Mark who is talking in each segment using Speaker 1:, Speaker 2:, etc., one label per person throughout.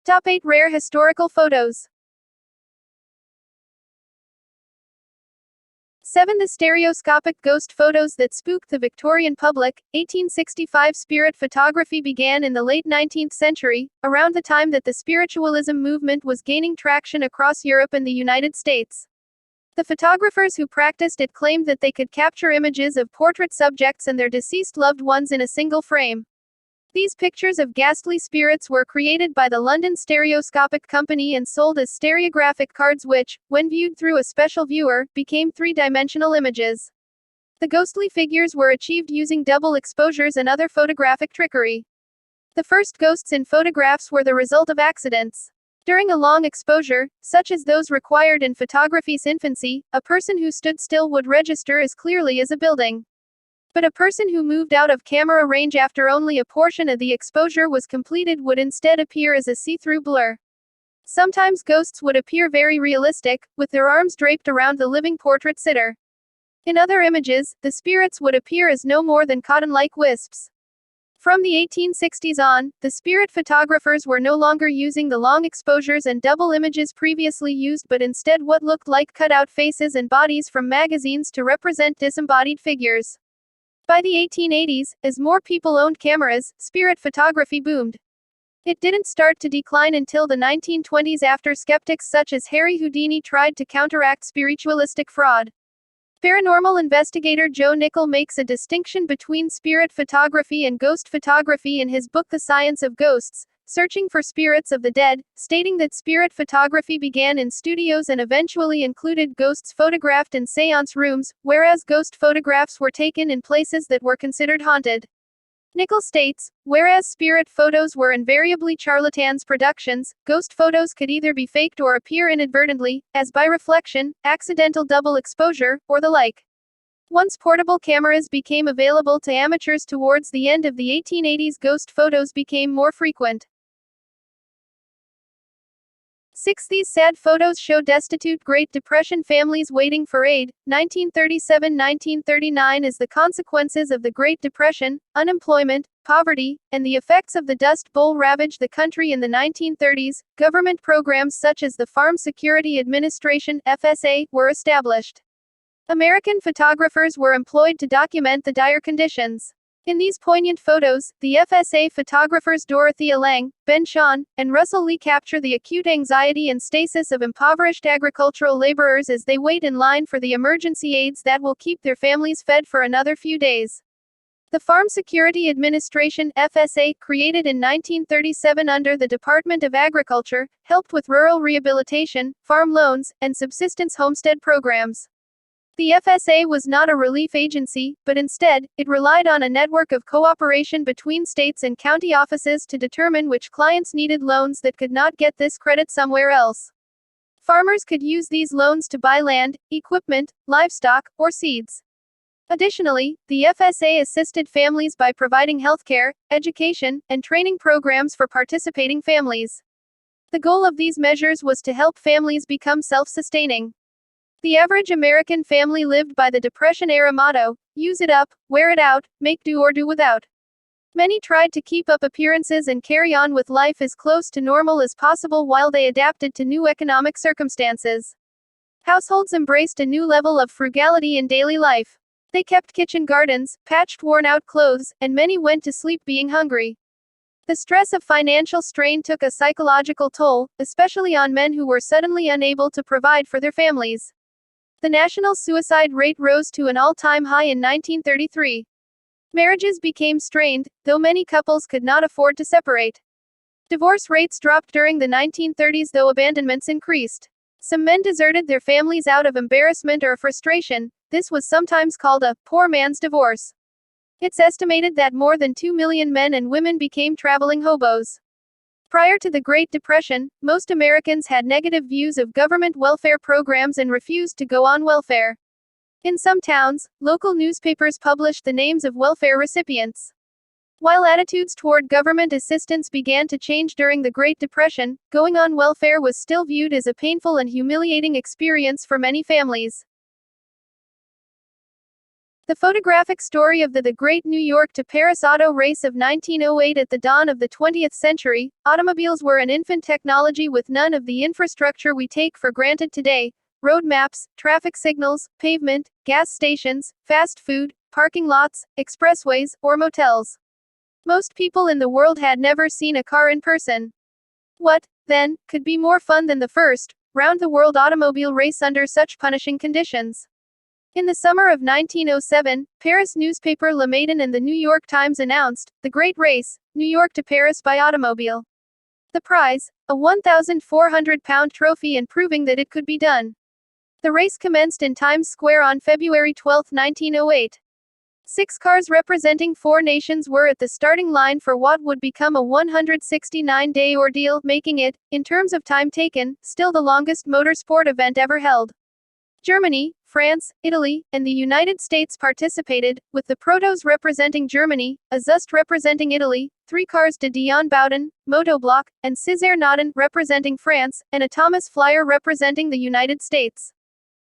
Speaker 1: Top 8 Rare Historical Photos. 7. The stereoscopic ghost photos that spooked the Victorian public. 1865 Spirit photography began in the late 19th century, around the time that the spiritualism movement was gaining traction across Europe and the United States. The photographers who practiced it claimed that they could capture images of portrait subjects and their deceased loved ones in a single frame. These pictures of ghastly spirits were created by the London Stereoscopic Company and sold as stereographic cards which, when viewed through a special viewer, became three-dimensional images. The ghostly figures were achieved using double exposures and other photographic trickery. The first ghosts in photographs were the result of accidents. During a long exposure, such as those required in photography's infancy, a person who stood still would register as clearly as a building. But a person who moved out of camera range after only a portion of the exposure was completed would instead appear as a see-through blur. Sometimes ghosts would appear very realistic, with their arms draped around the living portrait sitter. In other images, the spirits would appear as no more than cotton-like wisps. From the 1860s on, the spirit photographers were no longer using the long exposures and double images previously used but instead what looked like cut-out faces and bodies from magazines to represent disembodied figures. By the 1880s, as more people owned cameras, spirit photography boomed. It didn't start to decline until the 1920s after skeptics such as Harry Houdini tried to counteract spiritualistic fraud. Paranormal investigator Joe Nickell makes a distinction between spirit photography and ghost photography in his book The Science of Ghosts, Searching for Spirits of the Dead, stating that spirit photography began in studios and eventually included ghosts photographed in seance rooms, whereas ghost photographs were taken in places that were considered haunted. Nickell states, whereas spirit photos were invariably charlatans' productions, ghost photos could either be faked or appear inadvertently, as by reflection, accidental double exposure, or the like. Once portable cameras became available to amateurs towards the end of the 1880s, ghost photos became more frequent. 6. These sad photos show destitute Great Depression families waiting for aid. 1937-1939 As the consequences of the Great Depression, unemployment, poverty, and the effects of the Dust Bowl ravaged the country in the 1930s, government programs such as the Farm Security Administration (FSA) were established. American photographers were employed to document the dire conditions. In these poignant photos, the FSA photographers Dorothea Lange, Ben Shahn, and Russell Lee capture the acute anxiety and stasis of impoverished agricultural laborers as they wait in line for the emergency aids that will keep their families fed for another few days. The Farm Security Administration (FSA), created in 1937 under the Department of Agriculture, helped with rural rehabilitation, farm loans, and subsistence homestead programs. The FSA was not a relief agency, but instead, it relied on a network of cooperation between states and county offices to determine which clients needed loans that could not get this credit somewhere else. Farmers could use these loans to buy land, equipment, livestock, or seeds. Additionally, the FSA assisted families by providing healthcare, education, and training programs for participating families. The goal of these measures was to help families become self-sustaining. The average American family lived by the Depression-era motto, use it up, wear it out, make do or do without. Many tried to keep up appearances and carry on with life as close to normal as possible while they adapted to new economic circumstances. Households embraced a new level of frugality in daily life. They kept kitchen gardens, patched worn-out clothes, and many went to sleep being hungry. The stress of financial strain took a psychological toll, especially on men who were suddenly unable to provide for their families. The national suicide rate rose to an all-time high in 1933. Marriages became strained, though many couples could not afford to separate. Divorce rates dropped during the 1930s, though abandonments increased. Some men deserted their families out of embarrassment or frustration. This was sometimes called a poor man's divorce. It's estimated that more than 2 million men and women became traveling hobos. Prior to the Great Depression, most Americans had negative views of government welfare programs and refused to go on welfare. In some towns, local newspapers published the names of welfare recipients. While attitudes toward government assistance began to change during the Great Depression, going on welfare was still viewed as a painful and humiliating experience for many families. The photographic story of the Great New York to Paris Auto Race of 1908. At the dawn of the 20th century, automobiles were an infant technology with none of the infrastructure we take for granted today: road maps, traffic signals, pavement, gas stations, fast food, parking lots, expressways, or motels. Most people in the world had never seen a car in person. What, then, could be more fun than the first round-the-world automobile race under such punishing conditions? In the summer of 1907, Paris newspaper Le Matin and the New York Times announced, "The Great Race, New York to Paris by Automobile." The prize, a 1,400-pound trophy, and proving that it could be done. The race commenced in Times Square on February 12, 1908. 6 cars representing 4 nations were at the starting line for what would become a 169-day ordeal, making it, in terms of time taken, still the longest motorsport event ever held. Germany, France, Italy, and the United States participated, with the Protos representing Germany, a Zust representing Italy, 3 cars de Dion Bowden, Motoblock, and Césaire Naudin representing France, and a Thomas Flyer representing the United States.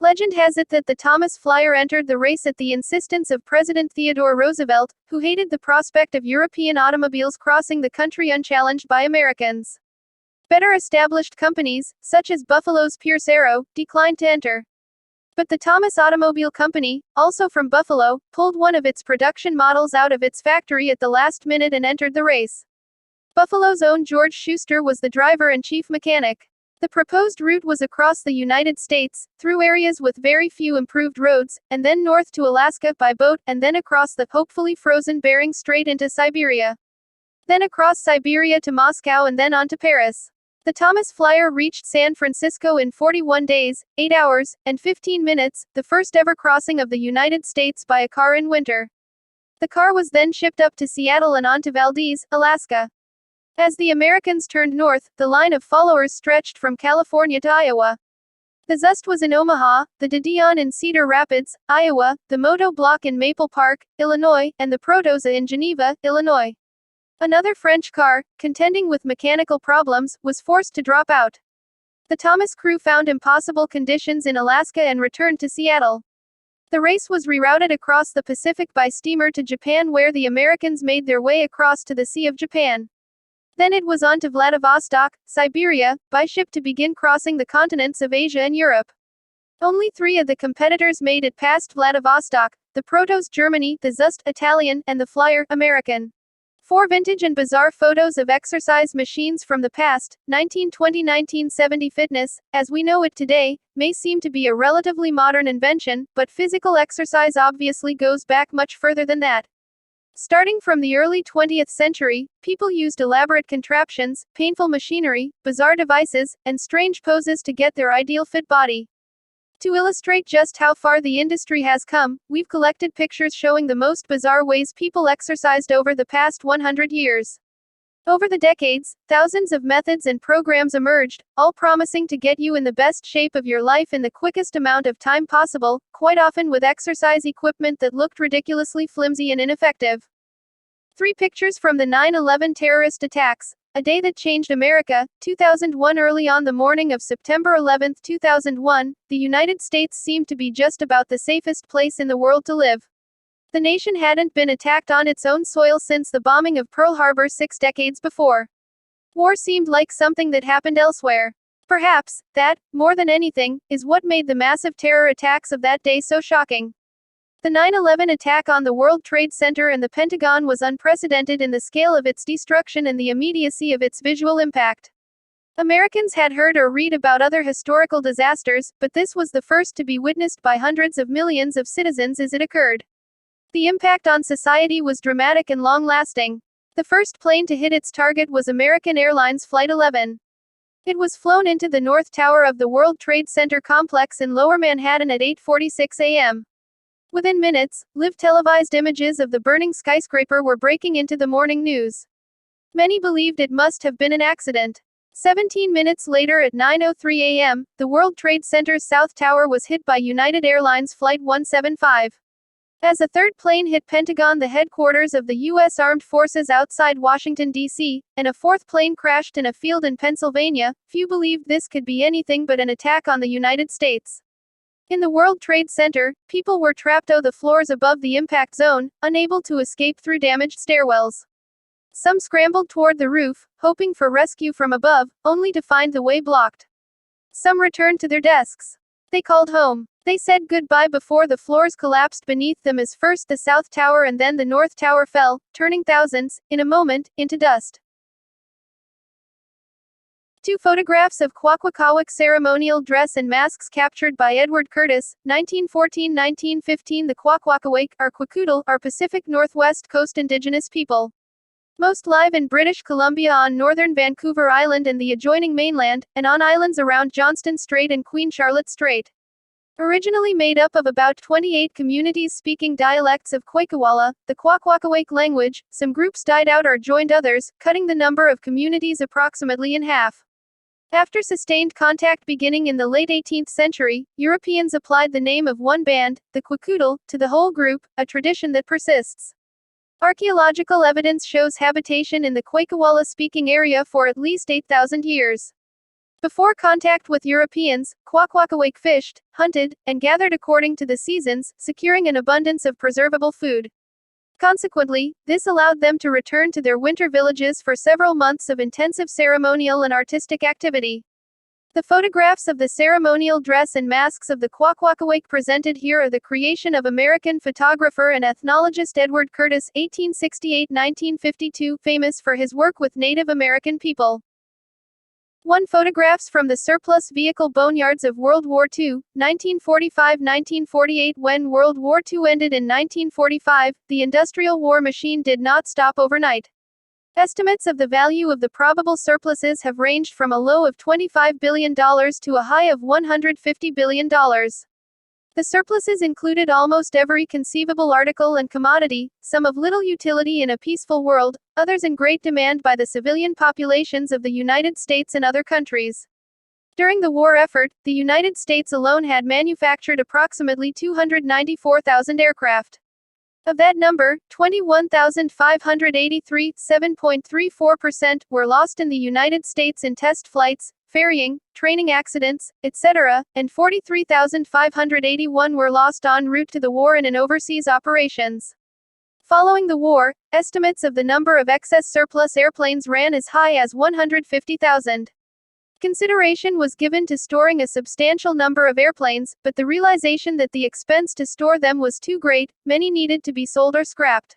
Speaker 1: Legend has it that the Thomas Flyer entered the race at the insistence of President Theodore Roosevelt, who hated the prospect of European automobiles crossing the country unchallenged by Americans. Better established companies, such as Buffalo's Pierce Arrow, declined to enter. But the Thomas Automobile Company, also from Buffalo, pulled one of its production models out of its factory at the last minute and entered the race. Buffalo's own George Schuster was the driver and chief mechanic. The proposed route was across the United States, through areas with very few improved roads, and then north to Alaska by boat, and then across the hopefully frozen Bering Strait into Siberia. Then across Siberia to Moscow, and then on to Paris. The Thomas Flyer reached San Francisco in 41 days, 8 hours, and 15 minutes, the first ever crossing of the United States by a car in winter. The car was then shipped up to Seattle and on to Valdez, Alaska. As the Americans turned north, the line of followers stretched from California to Iowa. The Zust was in Omaha, the de Dion in Cedar Rapids, Iowa, the Moto Block in Maple Park, Illinois, and the Protosa in Geneva, Illinois. Another French car, contending with mechanical problems, was forced to drop out. The Thomas crew found impossible conditions in Alaska and returned to Seattle. The race was rerouted across the Pacific by steamer to Japan, where the Americans made their way across to the Sea of Japan. Then it was on to Vladivostok, Siberia, by ship to begin crossing the continents of Asia and Europe. Only 3 of the competitors made it past Vladivostok: the Protos Germany, the Zust Italian, and the Flyer American. 4 vintage and bizarre photos of exercise machines from the past, 1920-1970 fitness, as we know it today, may seem to be a relatively modern invention, but physical exercise obviously goes back much further than that. Starting from the early 20th century, people used elaborate contraptions, painful machinery, bizarre devices, and strange poses to get their ideal fit body. To illustrate just how far the industry has come, we've collected pictures showing the most bizarre ways people exercised over the past 100 years. Over the decades, thousands of methods and programs emerged, all promising to get you in the best shape of your life in the quickest amount of time possible, quite often with exercise equipment that looked ridiculously flimsy and ineffective. 3 pictures from the 9/11 terrorist attacks, a day that changed America, 2001. Early on the morning of September 11, 2001, the United States seemed to be just about the safest place in the world to live. The nation hadn't been attacked on its own soil since the bombing of Pearl Harbor 6 decades before. War seemed like something that happened elsewhere. Perhaps, that, more than anything, is what made the massive terror attacks of that day so shocking. The 9/11 attack on the World Trade Center and the Pentagon was unprecedented in the scale of its destruction and the immediacy of its visual impact. Americans had heard or read about other historical disasters, but this was the first to be witnessed by hundreds of millions of citizens as it occurred. The impact on society was dramatic and long-lasting. The first plane to hit its target was American Airlines Flight 11. It was flown into the North Tower of the World Trade Center complex in Lower Manhattan at 8:46 a.m. Within minutes, live televised images of the burning skyscraper were breaking into the morning news. Many believed it must have been an accident. 17 minutes later at 9:03 a.m., the World Trade Center's South Tower was hit by United Airlines Flight 175. As a third plane hit Pentagon, the headquarters of the U.S. Armed Forces outside Washington, D.C., and a fourth plane crashed in a field in Pennsylvania, few believed this could be anything but an attack on the United States. In the World Trade Center, people were trapped on the floors above the impact zone, unable to escape through damaged stairwells. Some scrambled toward the roof, hoping for rescue from above, only to find the way blocked. Some returned to their desks. They called home. They said goodbye before the floors collapsed beneath them as first the South Tower and then the North Tower fell, turning thousands, in a moment, into dust. 2 photographs of Qwakwak ceremonial dress and masks captured by Edward Curtis, 1914-1915. The Qwakwak, or Kwakoodle, are Pacific Northwest Coast indigenous people. Most live in British Columbia on northern Vancouver Island and the adjoining mainland, and on islands around Johnston Strait and Queen Charlotte Strait. Originally made up of about 28 communities speaking dialects of Qwakwak, the Qwakwak language, some groups died out or joined others, cutting the number of communities approximately in half. After sustained contact beginning in the late 18th century, Europeans applied the name of one band, the Kwakoodle, to the whole group, a tradition that persists. Archaeological evidence shows habitation in the Qwakwak-speaking area for at least 8,000 years. Before contact with Europeans, Qwakwak fished, hunted, and gathered according to the seasons, securing an abundance of preservable food. Consequently, this allowed them to return to their winter villages for several months of intensive ceremonial and artistic activity. The photographs of the ceremonial dress and masks of the Qwakwak presented here are the creation of American photographer and ethnologist Edward Curtis, 1868-1952, famous for his work with Native American people. 1 Photographs from the surplus vehicle boneyards of World War II, 1945-1948. When World War II ended in 1945, the industrial war machine did not stop overnight. Estimates of the value of the probable surpluses have ranged from a low of $25 billion to a high of $150 billion. The surpluses included almost every conceivable article and commodity, some of little utility in a peaceful world, others in great demand by the civilian populations of the United States and other countries. During the war effort, the United States alone had manufactured approximately 294,000 aircraft. Of that number, 21,583, 7.34%, were lost in the United States in test flights, ferrying, training accidents, etc., and 43,581 were lost en route to the war and in overseas operations. Following the war, estimates of the number of excess surplus airplanes ran as high as 150,000. Consideration was given to storing a substantial number of airplanes, but the realization that the expense to store them was too great, many needed to be sold or scrapped.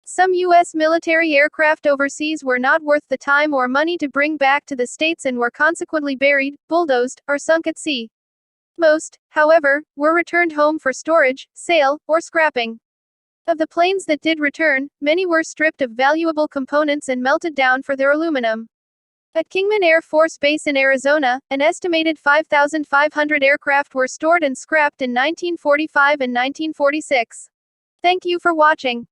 Speaker 1: Some U.S. military aircraft overseas were not worth the time or money to bring back to the States and were consequently buried, bulldozed, or sunk at sea. Most, however, were returned home for storage, sale, or scrapping. Of the planes that did return, many were stripped of valuable components and melted down for their aluminum. At Kingman Air Force Base in Arizona, an estimated 5,500 aircraft were stored and scrapped in 1945 and 1946. Thank you for watching.